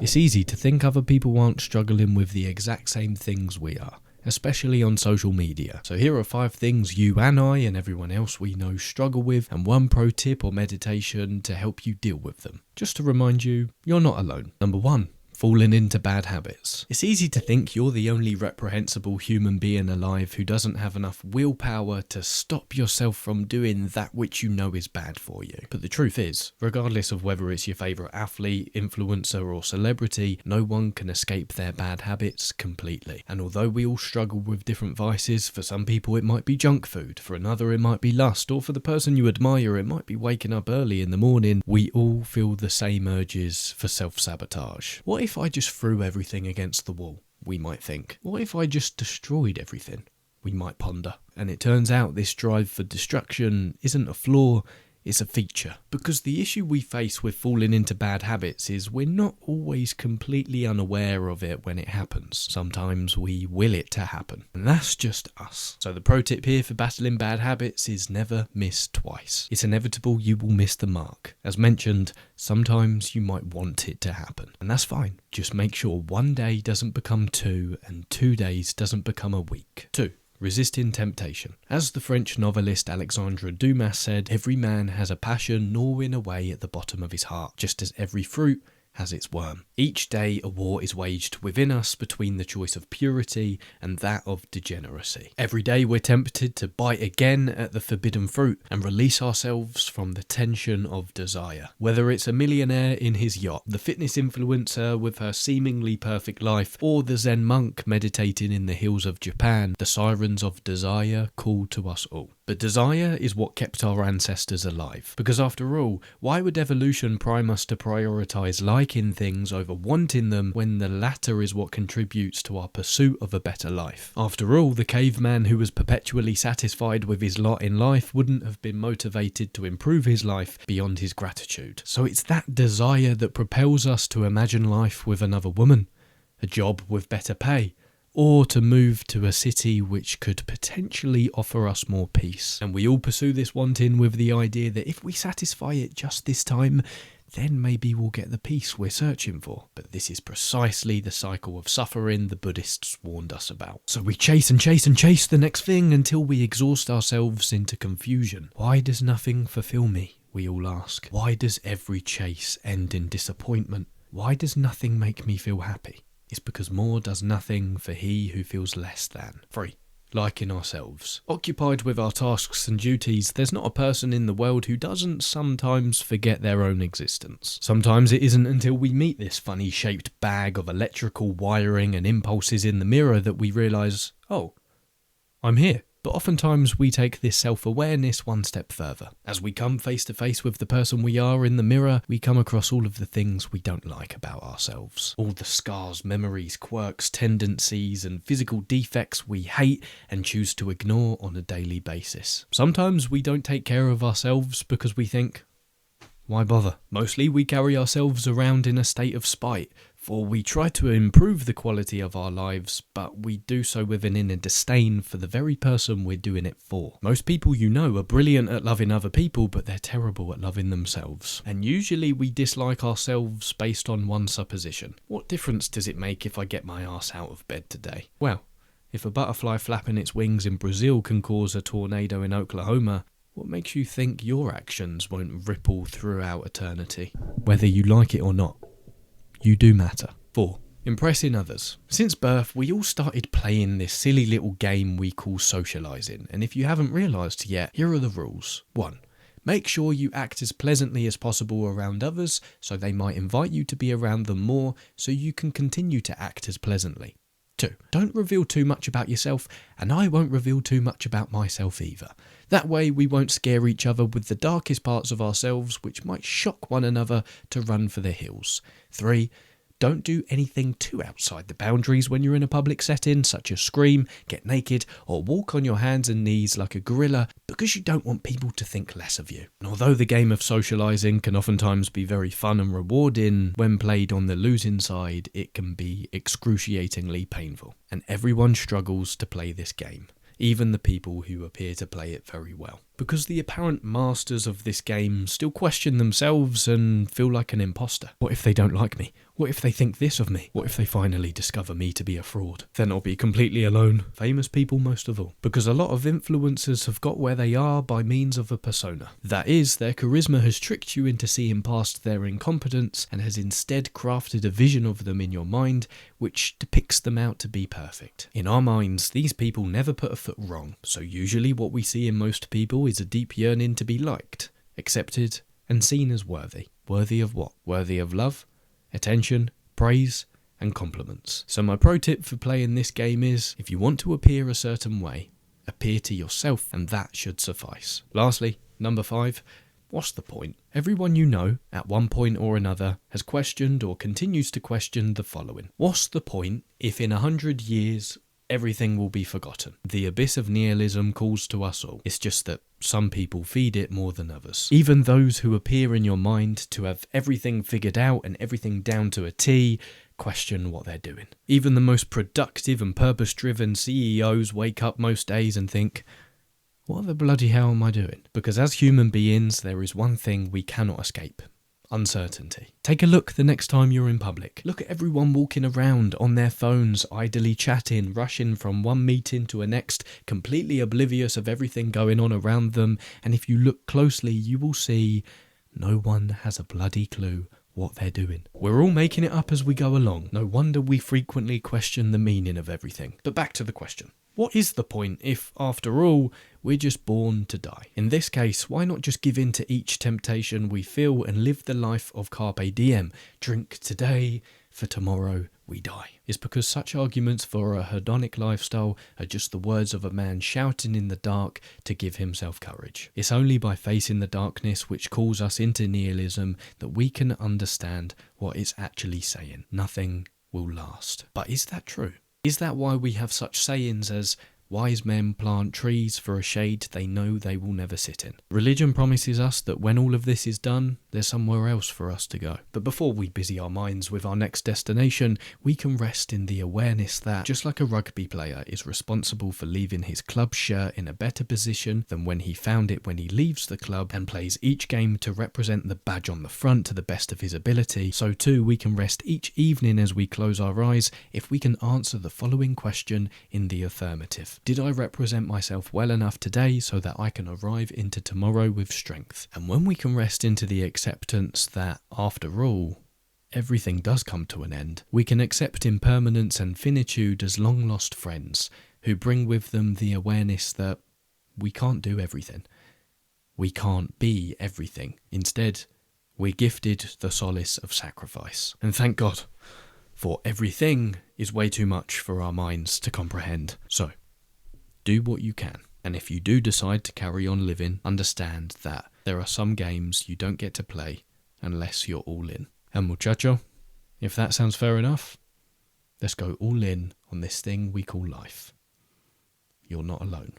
It's easy to think other people aren't struggling with the exact same things we are, especially on social media. So here are 5 things you and I and everyone else we know struggle with, and 1 pro tip or meditation to help you deal with them. Just to remind you, you're not alone. Number 1. Falling into bad habits. It's easy to think you're the only reprehensible human being alive who doesn't have enough willpower to stop yourself from doing that which you know is bad for you. But the truth is, regardless of whether it's your favourite athlete, influencer or celebrity, no one can escape their bad habits completely. And although we all struggle with different vices, for some people it might be junk food, for another it might be lust, or for the person you admire it might be waking up early in the morning, we all feel the same urges for self-sabotage. What if I just threw everything against the wall? We might think. What if I just destroyed everything? We might ponder. And it turns out this drive for destruction isn't a flaw, it's a feature. Because the issue we face with falling into bad habits is we're not always completely unaware of it when it happens. Sometimes we will it to happen. And that's just us. So the pro tip here for battling bad habits is never miss twice. It's inevitable you will miss the mark. As mentioned, sometimes you might want it to happen. And that's fine. Just make sure 1 day doesn't become 2 and 2 days doesn't become a week. 2. Resisting temptation. As the French novelist Alexandre Dumas said, every man has a passion gnawing away at the bottom of his heart, just as every fruit has its worm. Each day a war is waged within us between the choice of purity and that of degeneracy. Every day we're tempted to bite again at the forbidden fruit and release ourselves from the tension of desire. Whether it's a millionaire in his yacht, the fitness influencer with her seemingly perfect life, or the Zen monk meditating in the hills of Japan, the sirens of desire call to us all. But desire is what kept our ancestors alive. Because after all, why would evolution prime us to prioritise liking things over wanting them when the latter is what contributes to our pursuit of a better life? After all, the caveman who was perpetually satisfied with his lot in life wouldn't have been motivated to improve his life beyond his gratitude. So it's that desire that propels us to imagine life with another woman, a job with better pay, or to move to a city which could potentially offer us more peace. And we all pursue this wanting with the idea that if we satisfy it just this time, then maybe we'll get the peace we're searching for. But this is precisely the cycle of suffering the Buddhists warned us about. So we chase and chase and chase the next thing until we exhaust ourselves into confusion. Why does nothing fulfill me? We all ask. Why does every chase end in disappointment? Why does nothing make me feel happy? It's because more does nothing for he who feels less than. 3. Liking ourselves. Occupied with our tasks and duties, there's not a person in the world who doesn't sometimes forget their own existence. Sometimes it isn't until we meet this funny shaped bag of electrical wiring and impulses in the mirror that we realise, oh, I'm here. But oftentimes we take this self-awareness 1 step further. As we come face to face with the person we are in the mirror, we come across all of the things we don't like about ourselves. All the scars, memories, quirks, tendencies and physical defects we hate and choose to ignore on a daily basis. Sometimes we don't take care of ourselves because we think, why bother? Mostly we carry ourselves around in a state of spite, for we try to improve the quality of our lives, but we do so with an inner disdain for the very person we're doing it for. Most people you know are brilliant at loving other people, but they're terrible at loving themselves. And usually we dislike ourselves based on 1 supposition. What difference does it make if I get my ass out of bed today? Well, if a butterfly flapping its wings in Brazil can cause a tornado in Oklahoma, what makes you think your actions won't ripple throughout eternity? Whether you like it or not, you do matter. 4. Impressing others. Since birth, we all started playing this silly little game we call socialising, and if you haven't realised yet, here are the rules. 1. Make sure you act as pleasantly as possible around others, so they might invite you to be around them more, so you can continue to act as pleasantly. 2. Don't reveal too much about yourself, and I won't reveal too much about myself either. That way we won't scare each other with the darkest parts of ourselves which might shock one another to run for the hills. 3. Don't do anything too outside the boundaries when you're in a public setting, such as scream, get naked, or walk on your hands and knees like a gorilla, because you don't want people to think less of you. And although the game of socialising can oftentimes be very fun and rewarding, when played on the losing side, it can be excruciatingly painful. And everyone struggles to play this game, even the people who appear to play it very well. Because the apparent masters of this game still question themselves and feel like an imposter. What if they don't like me? What if they think this of me? What if they finally discover me to be a fraud? Then I'll be completely alone. Famous people most of all. Because a lot of influencers have got where they are by means of a persona. That is, their charisma has tricked you into seeing past their incompetence and has instead crafted a vision of them in your mind which depicts them out to be perfect. In our minds, these people never put a foot wrong, so usually what we see in most people is a deep yearning to be liked, accepted, and seen as worthy. Worthy of what? Worthy of love, attention, praise, and compliments. So my pro tip for playing this game is, if you want to appear a certain way, appear to yourself, and that should suffice. Lastly, number 5, what's the point? Everyone you know, at one point or another, has questioned or continues to question the following. What's the point if in 100 years everything will be forgotten? The abyss of nihilism calls to us all. It's just that some people feed it more than others. Even those who appear in your mind to have everything figured out and everything down to a T question what they're doing. Even the most productive and purpose-driven CEOs wake up most days and think, what the bloody hell am I doing? Because as human beings, there is one thing we cannot escape. Uncertainty. Take a look the next time you're in public. Look at everyone walking around on their phones, idly chatting, rushing from one meeting to a next, completely oblivious of everything going on around them, and if you look closely, you will see no one has a bloody clue what they're doing. We're all making it up as we go along. No wonder we frequently question the meaning of everything. But back to the question. What is the point if, after all, we're just born to die? In this case, why not just give in to each temptation we feel and live the life of Carpe Diem? Drink today, for tomorrow we die. It's because such arguments for a hedonic lifestyle are just the words of a man shouting in the dark to give himself courage. It's only by facing the darkness which calls us into nihilism that we can understand what it's actually saying. Nothing will last. But is that true? Is that why we have such sayings as, wise men plant trees for a shade they know they will never sit in? Religion promises us that when all of this is done, there's somewhere else for us to go. But before we busy our minds with our next destination, we can rest in the awareness that, just like a rugby player is responsible for leaving his club shirt in a better position than when he found it when he leaves the club and plays each game to represent the badge on the front to the best of his ability, so too we can rest each evening as we close our eyes if we can answer the following question in the affirmative. Did I represent myself well enough today so that I can arrive into tomorrow with strength? And when we can rest into the acceptance that, after all, everything does come to an end, we can accept impermanence and finitude as long-lost friends who bring with them the awareness that we can't do everything. We can't be everything. Instead, we're gifted the solace of sacrifice. And thank God, for everything is way too much for our minds to comprehend. So, do what you can. And if you do decide to carry on living, understand that there are some games you don't get to play unless you're all in. And muchacho, if that sounds fair enough, let's go all in on this thing we call life. You're not alone.